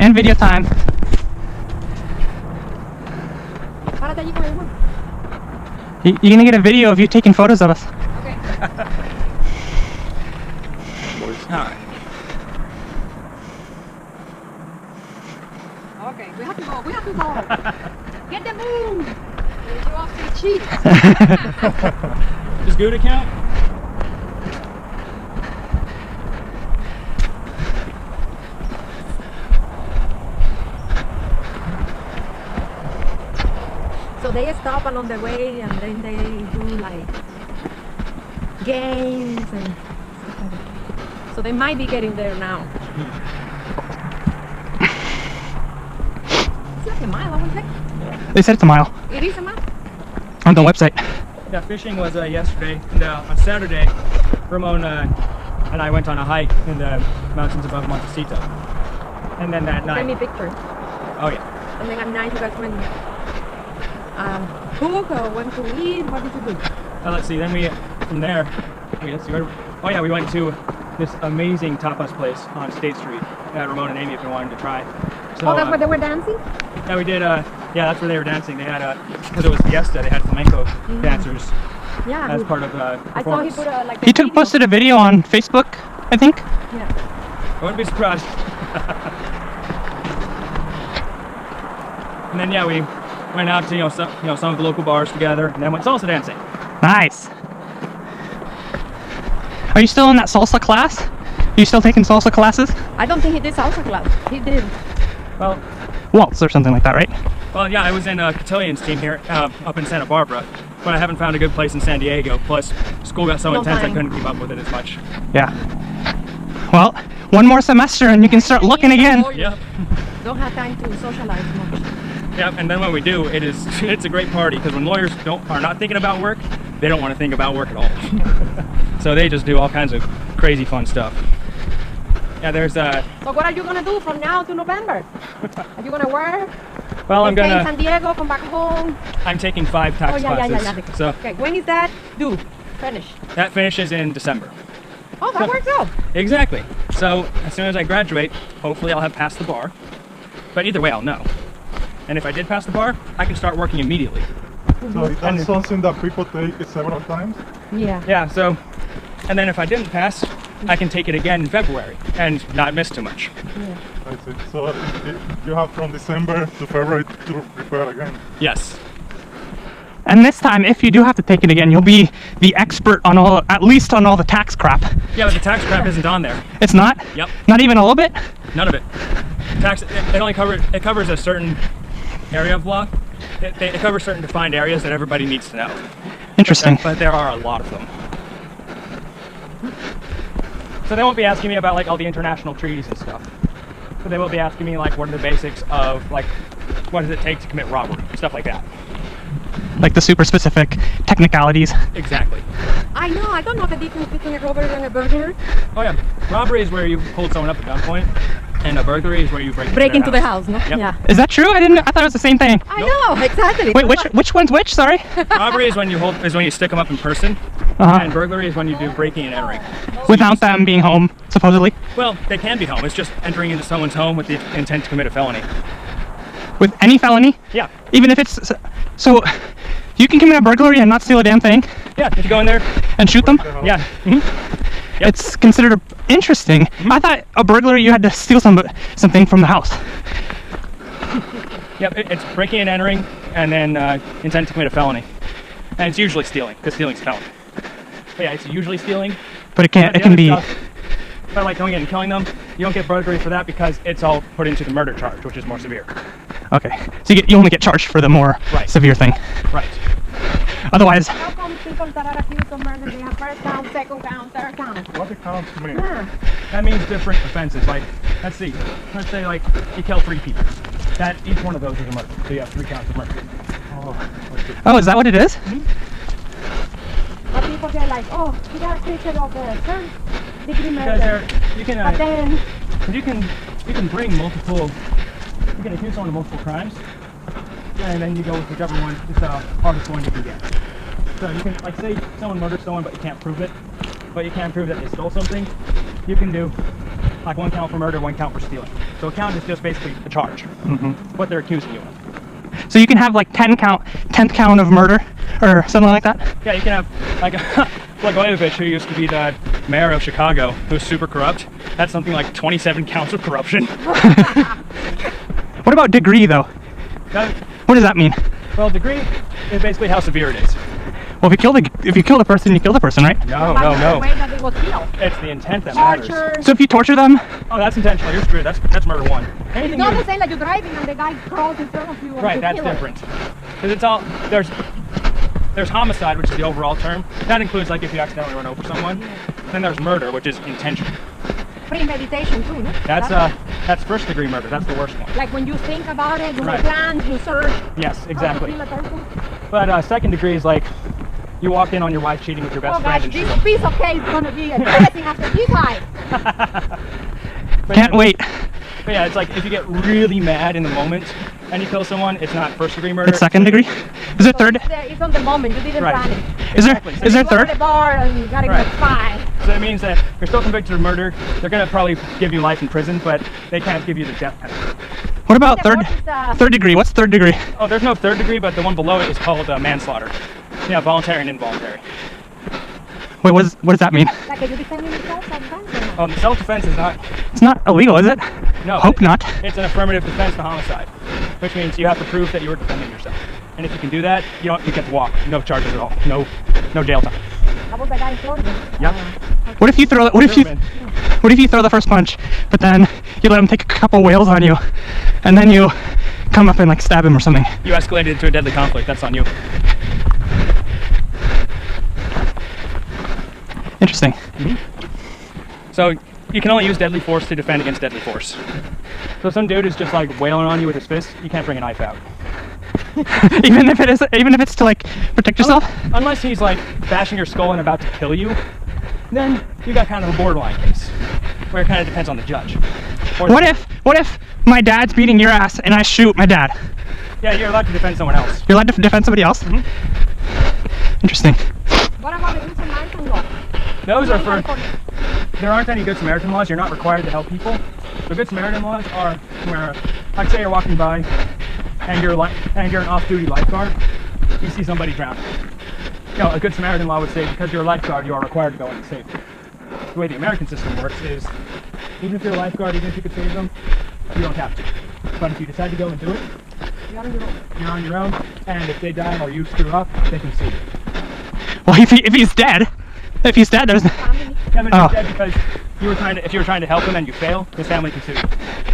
and video time. You're gonna get a video of you taking photos of us. Okay. Alright. Okay, we have to go. We have to go. Get the moon. You off the cheap. Does Gouda count? So they stop along the way and then they do like games and stuff like that. So they might be getting there now. It's like a mile, I would think. They said it's a mile It is a mile? on the website. Yeah, fishing was yesterday, and on Saturday, Ramona and I went on a hike in the mountains above Montecito. And then that night... Send me pictures. Oh yeah. And then at night you guys went cook or went to eat? What did you do? Let's see, then we, from there, let's see, oh yeah, we went to this amazing tapas place on State Street that Ramona and Amy have been wanting to try. So, Oh, that's where they were dancing? yeah, we did, yeah, that's where they were dancing. They had, because it was Fiesta, they had flamenco dancers Yeah. as part of the I saw he performance. put a, like a He video. posted a video on Facebook, I think. Yeah. I wouldn't be surprised. And then yeah, we went out to some of the local bars together, and then went salsa dancing. Nice. Are you still in that salsa class? Are you still taking salsa classes? I don't think he did salsa class. He did. Well, Waltz or something like that, right? yeah, I was in Cotillions team here up in Santa Barbara, but I haven't found a good place in San Diego. Plus, school got so No intense time. I couldn't keep up with it as much. Yeah. Well, one more semester and you can start looking again. Yeah, Don't have time to socialize much. yeah, and then when we do, it's a great party because when lawyers are not thinking about work, they don't want to think about work at all. So they just do all kinds of crazy fun stuff. Yeah, there's So what are you gonna do from now to November? Are you gonna work? well, I'm Stay in gonna. San Diego, come back home. I'm taking 5 tax Oh yeah. classes. So Okay, when is that due? Finish. that finishes in December. Oh, that works out. Exactly. So as soon as I graduate, hopefully I'll have passed the bar. But either way, I'll know. And if I did pass the bar, I can start working immediately. So that's something that people take several times. Yeah. Yeah, so, and then if I didn't pass, I can take it again in February and not miss too much. I see. So you have from December to February to prepare again. Yes. And this time, if you do have to take it again, you'll be the expert on all, at least on all the tax crap. Yeah, but the tax crap isn't on there. It's not? Yep. Not even a little bit? None of it. It covers a certain area of law. It covers certain defined areas that everybody needs to know. Interesting. But there are a lot of them. So they won't be asking me about like all the international treaties and stuff. But they will be asking me like what are the basics of like what does it take to commit robbery, stuff like that. Like the super specific technicalities. Exactly. I know. I don't know the difference between a robbery and a burglary. Oh yeah, robbery is where you hold someone up at gunpoint, and a burglary is where you break Into their the house, no? Yep. Yeah. Is that true? I thought it was the same thing. I know exactly. Wait, which one's which? Sorry. Robbery is when you stick them up in person, Uh-huh. and burglary is when you do breaking and entering. Without them being home, supposedly. Well, they can be home. It's just entering into someone's home with the intent to commit a felony. With any felony? Yeah. Even if it's... So, you can commit a burglary and not steal a damn thing? Yeah. If you go in there. And shoot them? Yeah. Yep. It's considered interesting. I thought a burglary you had to steal something from the house. Yep. It's breaking and entering, and then intent to commit a felony. And it's usually stealing, because stealing's a felony. But yeah, it's usually stealing. But it But the can other be... stuff, but like going in and killing them, you don't get burglary for that because it's all put into the murder charge, which is more severe. Okay. So you only get charged for the more Right. severe thing. Right. Otherwise... How come people that are accused of murder, they have first count, second count, third count? What it counts to me? That means different offenses. Like, let's see. Let's say like you kill 3 people. That each one of those is a murder. So you have 3 counts of murder. Oh, is that what it is? But people get like, oh, you got acquitted of the third degree Because murder. you can But then, you can bring multiple. You can accuse someone of multiple crimes, and then you go with whichever one is the hardest one you can get. So you can like say someone murdered someone, but you can't prove it. But you can't prove that they stole something. You can do like 1 count for murder, 1 count for stealing. So a count is just basically a charge, what they're accusing you of. So you can have like 10th count of murder or something like that? Yeah, you can have like Blagojevich, who used to be the mayor of Chicago, who's super corrupt. That's something like 27 counts of corruption. What about degree though? What does that mean? Well, degree is basically how severe it is. Well, if you kill the person, you kill the person, right? No, By no, the no. way that it was killed. It's the intent that matters. Torture. So if you torture them, Oh, that's intentional. You're screwed. That's murder 1. It's Anything not you the same like you're driving and the guy crawls in front of you. and right, you that's kill him. different. Because it's all there's homicide, which is the overall term. That includes like if you accidentally run over someone. Then there's murder, which is intentional. Premeditation too, no? That's first degree murder. That's the worst one. Like when you think about it, you Right. make plans, you search. Yes, how to exactly. kill a person. But second degree is like you walk in on your wife cheating with your best Oh friend gosh, and shoot this them. piece of cake is gonna be embarrassing after this life. But can't wait. But yeah, it's like if you get really mad in the moment and you kill someone, it's not first degree murder. It's second degree? Is there third? It's on the moment, you didn't Right. plan it. Is there Exactly. is there You go to third? the bar and you gotta Right. get fine. So it means that you're still convicted of murder. They're gonna probably give you life in prison, but they can't give you the death penalty. What about The third? fourth is, Third degree. What's third degree? Oh, there's no third degree, but the one below it is called manslaughter. Yeah, voluntary and involuntary. Wait, what does that mean? Like, are you defending yourself sometimes or not? Self-defense is not. It's not illegal, is it? No. Hope not. It's an affirmative defense to homicide, which means you have to prove that you were defending yourself. And if you can do that, you get to walk. No charges at all. No jail time. How about the guy in Florida? Yep. What if you throw what if you throw the first punch, but then you let him take a couple whales on you, and then you come up and like stab him or something? You escalated it to a deadly conflict. That's on you. Interesting. So you can only use deadly force to defend against deadly force. So if some dude is just like wailing on you with his fist, you can't bring a knife out. even if it's to like protect yourself. Unless he's like bashing your skull and about to kill you, then you got kind of a borderline case, where it kind of depends on the judge. Or What if my dad's beating your ass and I shoot my dad? Yeah, you're allowed to defend someone else. You're allowed to defend somebody else? Interesting. What about the Good Samaritan law? Those are for. There aren't any Good Samaritan laws. You're not required to help people. The Good Samaritan laws are where, like, say you're walking by, and you're an off-duty lifeguard. You see somebody drowning. You know, a Good Samaritan law would say because you're a lifeguard, you are required to go in and save them. The way the American system works is, even if you're a lifeguard, even if you could save them, you don't have to. But if you decide to go and do it, You're on your own. you're on your own. And if they die or you screw up, they can sue you. Well, if he's dead, there's Family. Kevin Oh. is dead because if you were trying to help him and you fail, his family can sue you.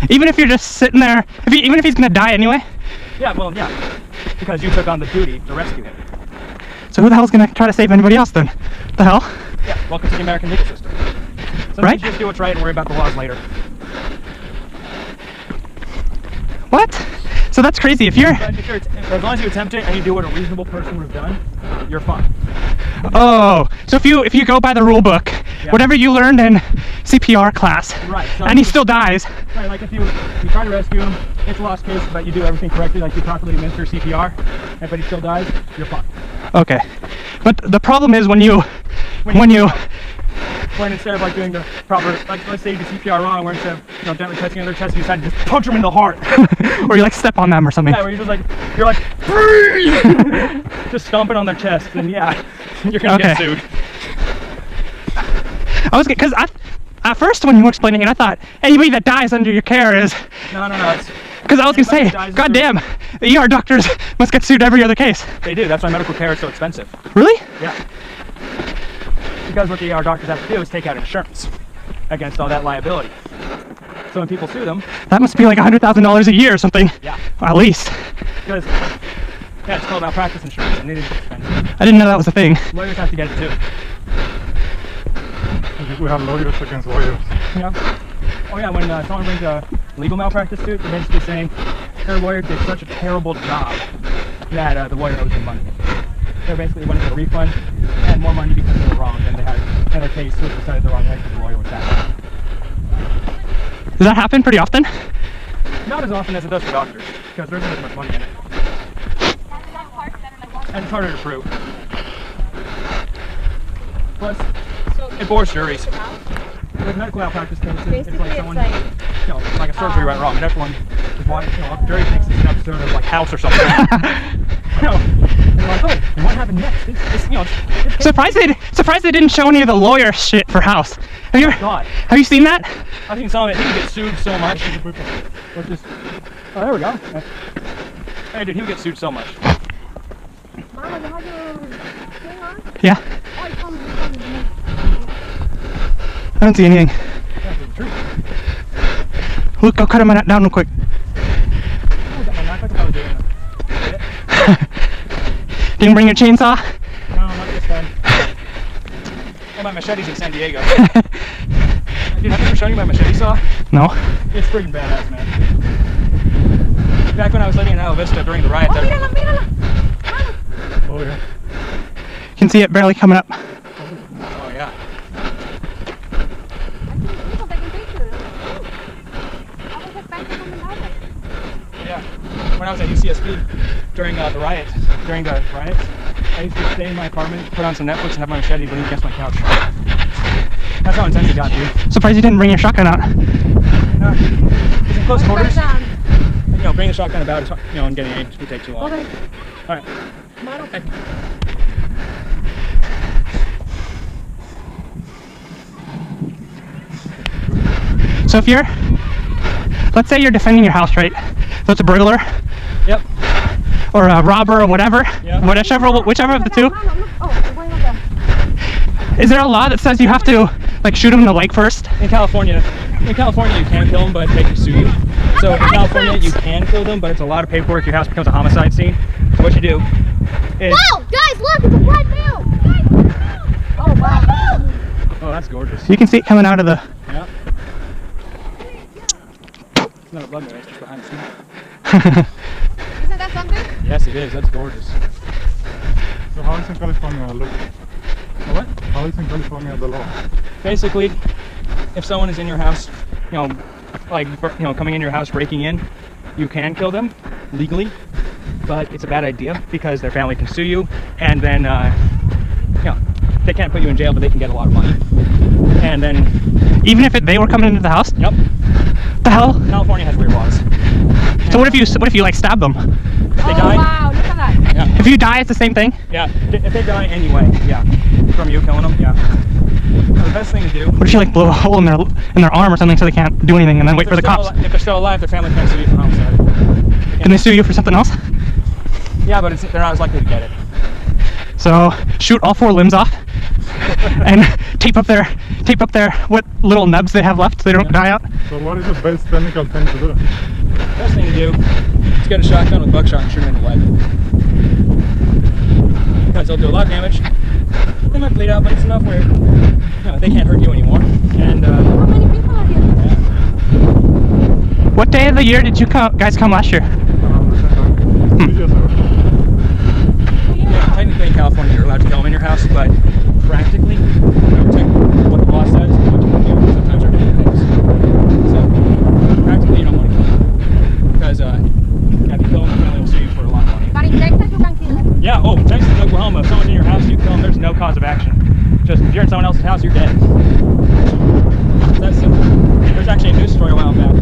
even if you're just sitting there, even if he's gonna die anyway. Yeah, well, yeah, because you took on the duty to rescue him. So who the hell's gonna try to save anybody else then? The hell? Yeah, welcome to the American legal system. Sometimes Right? you just do what's right and worry about the laws later. What? So that's crazy. If you're But as long as you attempt it and you do what a reasonable person would have done, you're fine. oh, so if you go by the rule book, Yeah. whatever you learned in CPR class, Right, so and he if you- still dies, Right, like if you try to rescue him, it's a lost case, but you do everything correctly, like you properly administer CPR, but he still dies, you're fine. okay. But the problem is when you When instead of like doing the proper, like let's say you do CPR wrong, where instead of gently touching their chest, you decide to just punch them in the heart. or you like step on them or something. Yeah, where you're like, breathe! Just stomping on their chest, and yeah, you're gonna get Okay. sued. I was because at first when you were explaining it, I thought anybody that dies under your care is No, it's, because I was gonna say, Anybody dies God under- damn, the ER doctors must get sued every other case. they do, that's why medical care is so expensive. Really? Yeah. Because what the ER doctors have to do is take out insurance against all that liability. So when people sue them, That must be like $100,000 a year or something. yeah, At least. because yeah, it's called malpractice insurance, and it is expensive. I didn't know that was a thing. Lawyers have to get it too. We have lawyers against lawyers. You know? Oh yeah, when someone brings a legal malpractice suit, they're basically saying their lawyer did such a terrible job that the lawyer owes them money. They're basically wanting a refund and more money because they were wrong than they had in their case was decided the wrong way because the lawyer was bad. Does that happen pretty often? Not as often as it does for doctors, because there isn't as much money in it. And it's harder to prove. Plus, it bores juries. with medical malpractice cases, it's Basically, like it's someone, like you know, like a surgery went wrong. And everyone is why, you know, Jerry thinks it's an episode of like House or something. You know, and they're like, oh, and what happened next? It's, you know, it's Surprised they didn't show any of the lawyer shit for House. God. Have you seen that? I think some of it, he would get sued so much. Which is, oh, there we go. Hey, dude, he would get sued so much. Mama, you have your thing on? Yeah. Oh, it's on. I don't see anything. That's the truth. Luke, go cut him down real quick. I got my knife, I thought I was doing it. Didn't bring your chainsaw? No, not this time. Oh, my machete's in San Diego. Dude, have I ever shown you my machete saw? No. It's freaking badass, man. Back when I was living in Isla Vista during the riot, Oh, mírala, mírala. Oh yeah. You can see it barely coming up. oh yeah. People taking pictures. I was expecting something like that. Yeah. When I was at UCSB during the riots, I used to stay in my apartment, put on some Netflix, and have my machete leaning against my couch. That's how intense it got, dude. Surprised you didn't bring your shotgun out. It's in close quarters. Down. You know, bringing the shotgun about is, you know, and getting aimed would take too long. Okay. All right. Mano. Okay. So if you're, let's say you're defending your house, right? So it's a burglar Yep. or a robber or whatever, Yeah. whichever of the two. Mano, look. Oh, we're going up there. Is there a law that says you have to like shoot him in the leg first? In California you can kill them, but they can sue you. So in California, you can kill them, but it's a lot of paperwork. Your house becomes a homicide scene. So what you do is... Wow, guys, look, it's a white male. Oh, wow. Oh, that's gorgeous. You can see it coming out of the. Yeah. It's not a blood moon, it's just behind the scene. Isn't that something? Yes, it is. That's gorgeous. So how is in California look? What? How is in California the law? Basically, if someone is in your house, you know, like, you know, coming in your house, breaking in, you can kill them legally, but it's a bad idea because their family can sue you, and then, you know, they can't put you in jail, but they can get a lot of money. And then, Even if they were coming into the house? yep, The hell? California has weird laws. So what if you like stab them? If they Oh, die, wow, look at that. yeah, If you die, it's the same thing. yeah. If they die anyway, yeah, from you killing them, yeah. The best thing to do. What if you like blow a hole in their arm or something so they can't do anything and then wait for the cops? If they're still alive, their family can't sue you for homicide. Can they sue you for something else? Yeah, but they're not as likely to get it. So shoot all 4 limbs off and tape up their what little nubs they have left so they don't die out. So what is the best technical thing to do? Best thing to do is get a shotgun with buckshot and shoot them in the leg. Because they'll do a lot of damage. They might bleed out, but it's enough where, you know, they can't hurt you anymore. And How many people are here? What day of the year did you guys come last year? 2 years ago. yeah, technically in California you're allowed to kill them in your house, but practically, what the law says is what you can do. Sometimes they're doing things. So practically you don't want to kill them. Because if you kill them, the family will sue you for a lot of money. But in Texas, you can kill them. Yeah, oh, Texas and Oklahoma, if someone's in your house, you kill them, there's no cause of action. Just if you're in someone else's house, you're dead. It's that simple. There's actually a news story a while back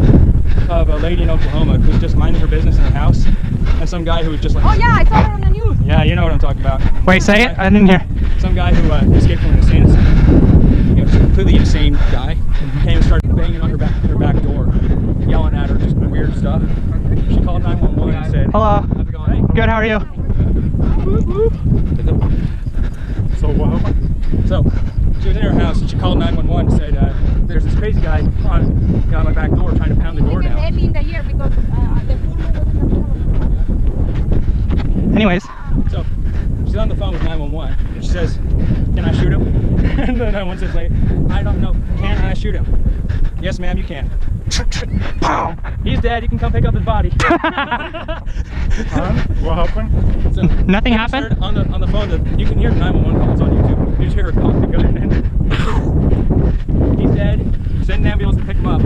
of a lady in Oklahoma who's just minding her business in her house, and some guy who was just like... Oh, yeah, I saw her on the news. Yeah, you know what I'm talking about. Wait, say it? I didn't hear. Some guy who escaped from an insane asylum, you know, just a completely insane guy, came and started banging on her back door, yelling at her, just weird stuff. She called 911 and said, Hello. how's it going? Hey. Good, how are you? So what happened? So, she was in her house and she called 911 and said, there's this crazy guy on my back door trying to pound the door It's down. early in the year because the full moon was Anyways, So, she's on the phone with 911 and she says, can I shoot him? And then 911 says, like, I don't know, can I shoot him? Yes, ma'am, you can. pow. He's dead, you can come pick up his body. And what happened? So, Nothing I just happened? heard on the phone that you can hear the 911 calls on YouTube. You just hear her cock the gun and he's dead. Send an ambulance to pick him up.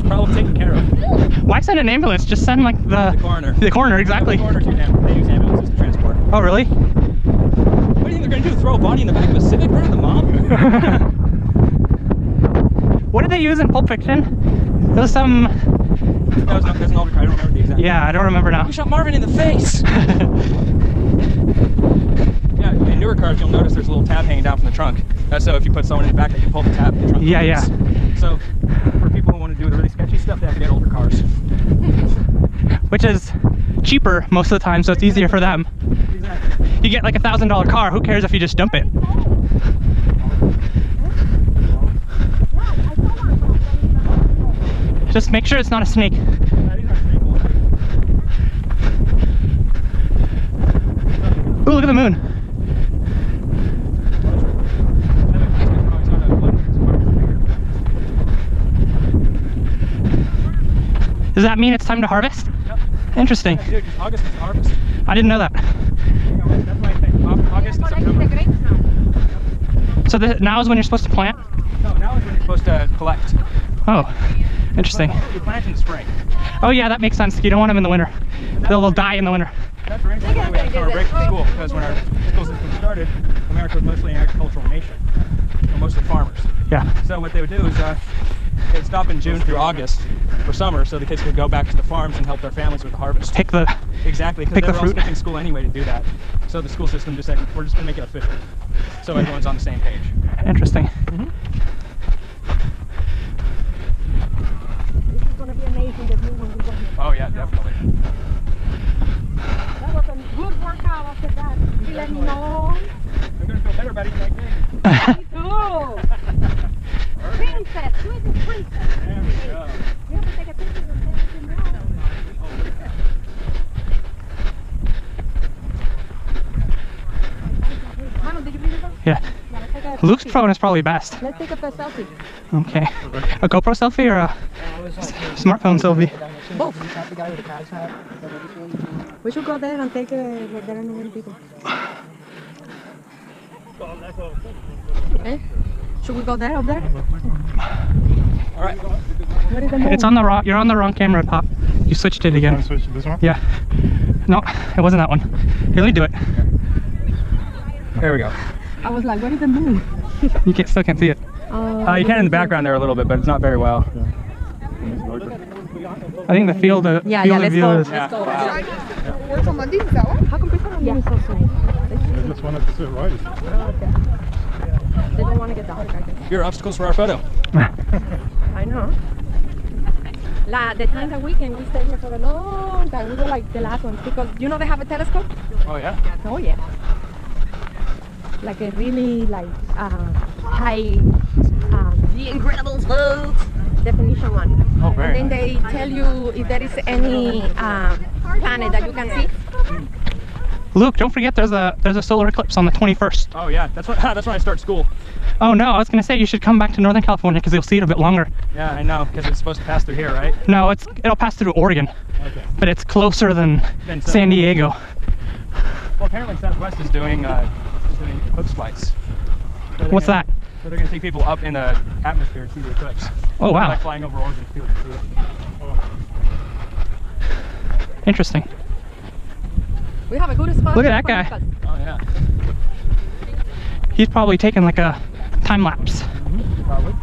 Problem taken care of. Why send an ambulance? Just send like The coroner. The coroner, exactly. The coroner they use ambulances to transport. Oh, really? What do you think they're gonna do? Throw a body in the back of a Civic, bro? The mom? What did they use in Pulp Fiction? There was some. There's an older car. I don't remember the exact. Yeah, I don't remember now. You shot Marvin in the face. Yeah, in newer cars, you'll notice there's a little tab hanging down from the trunk. That's so if you put someone in the back, they can pull the tab. The trunk Yeah, yeah. So for people who want to do the really sketchy stuff, they have to get older cars. Which is cheaper most of the time, so it's easier for them. Exactly. You get like $1,000 car. Who cares if you just dump it? Just make sure it's not a snake. Yeah, these aren't snake ones. Ooh, look at the moon. Does that mean it's time to harvest? Yep. Interesting. Yeah, dude, 'cause August is harvest. I didn't know that. You know, that's my thing. August and September. So now is when you're supposed to plant? No, now is when you're supposed to collect. Oh, interesting. You plant in the spring. Oh yeah, that makes sense. You don't want them in the winter. They'll die in the winter. That's the reason why we had summer break from school, because when our school system started, America was mostly an agricultural nation, mostly farmers. Yeah. So what they would do is they'd stop in June through August for summer, so the kids could go back to the farms and help their families with the harvest. Pick the. Exactly, because pick they the were all fruit. skipping school anyway to do that. So the school system just said, we're just going to make it official, so everyone's on the same page. Interesting. This is gonna be amazing. The blue one we got here. Oh yeah, definitely. That was a good workout after that. You let me know. I'm going to feel better about eating like this. Oh, princess, who is the princess? There we go. You have to take a picture of everything now. Manu, did you bring it up? Yeah. Yeah, let's take a Luke's selfie. phone is probably best. Let's take a selfie. Okay. A GoPro selfie or a smartphone selfie? Both. We should go there and take a. There are no many people. Eh? Should we go there, up there? All right. What is the moon? It's on the wrong. You're on the wrong camera, Pop. You switched it Can I again. switch this one? Yeah. No, it wasn't that one. Here, let me do it. There we go. I was like, what is the moon? You still can't see it. You can in the background there a little bit, but it's not very well. I think the field of Yeah, field yeah, of let's view go. is. Yeah. How come people are moving so slow? I just wanted to say right. They don't want to get dark, I guess. Here are obstacles for our photo. I know. The time that we came, we stayed here for a long time. We were like the last ones because you know they have a telescope. Oh yeah. Oh yeah. Like a really high, the Incredibles definition one. Oh, very And then they tell you if there is any planet that you can see. Luke, don't forget there's a solar eclipse on the 21st. Oh yeah. That's when I start school. Oh no, I was gonna say you should come back to Northern California because you'll see it a bit longer. Yeah, I know, because it's supposed to pass through here, right? No, it'll pass through Oregon, Okay. but it's closer than Then San Diego. Well, apparently Southwest is doing eclipse flights. So they're What's gonna- that? So they're going to take people up in the atmosphere to see the eclipse. Oh wow, Like flying over Oregon Field to see it. interesting. We have a good spot. Look at for that guy. podcast. Oh yeah. He's probably taking like a time lapse. Probably.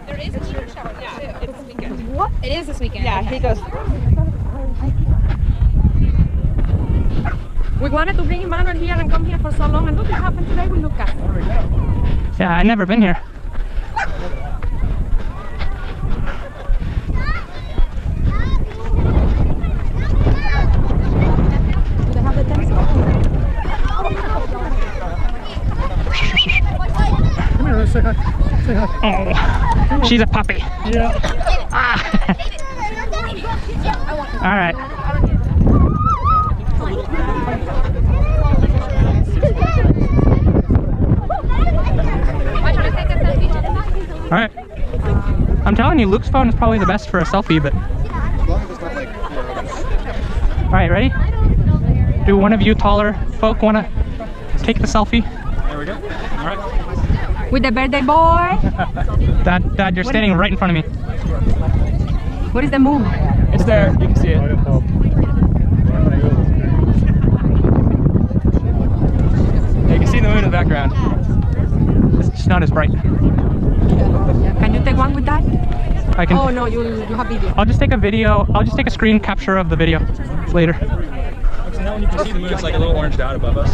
There is a meteor shower, yeah. It's this weekend. What? It is this weekend. Yeah, he goes. We wanted to bring Emmanuel here and come here for so long, and look what happened today with Lucas. Yeah, I've never been here. Do they have the telescope? Come here, let's say hi. Say hi. Oh, she's a puppy. Yeah. All right. All right. I'm telling you, Luke's phone is probably the best for a selfie, but. All right, ready? Do one of you taller folk want to take the selfie? There we go. All right. With the birthday boy. Dad, you're standing right in front of me. What is the moon? It's there. You can see it. Right on top. Yeah, you can see the moon in the background. not as bright. Can you take one with that? I can. Oh no, you have video. I'll just take a video. I'll just take a screen capture of the video later. So now when you can see the moon, it's like a little oranged out above us.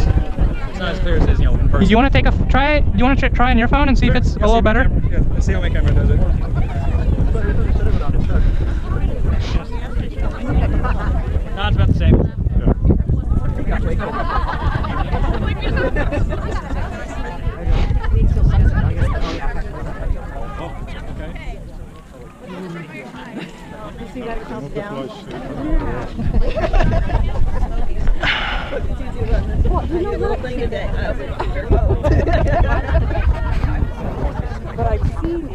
It's not as clear as it is, you know, in person. You want to take a try it? You want to try on your phone and see if it's a little better? Yeah, let's see how my camera does it. No, it's about the same. See that it comes down.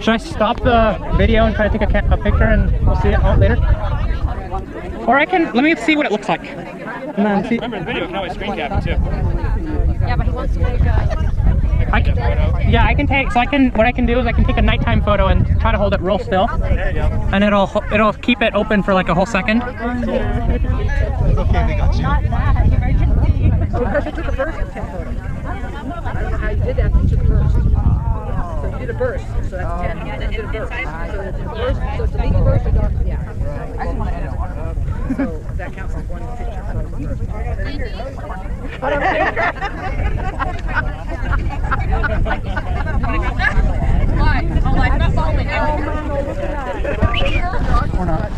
Should I stop the video and try to take a picture and we'll see it later? Or I can, let me see what it looks like. And then see. Remember, the video can always screen cap it too. Yeah, but he wants to take yeah, I can take, so what I can do is I can take a nighttime photo and try to hold it real still. There you go. And it'll keep it open for like a whole second. Okay, they got you. because you took a burst photo. I don't know how you did that, but you took a burst. So you did a burst, so that's 10. And then you did a burst. So it's a burst, so it's a legal burst, you don't, yeah. I just want to edit one. So that counts as one picture. Why? Oh, I'm not following you. Or not.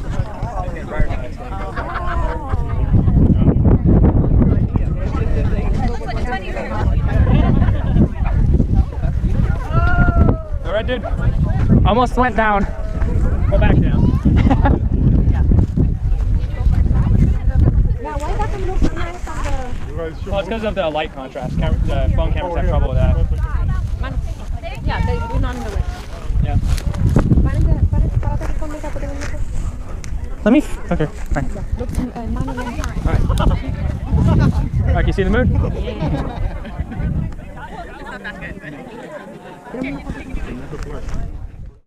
All right, dude. Almost went down. Go back down. Well, it's because of the light contrast. The phone cameras have trouble with that. Yeah, they're not in the way. Yeah. Let me, okay, fine. All right, can you see the moon? Yeah.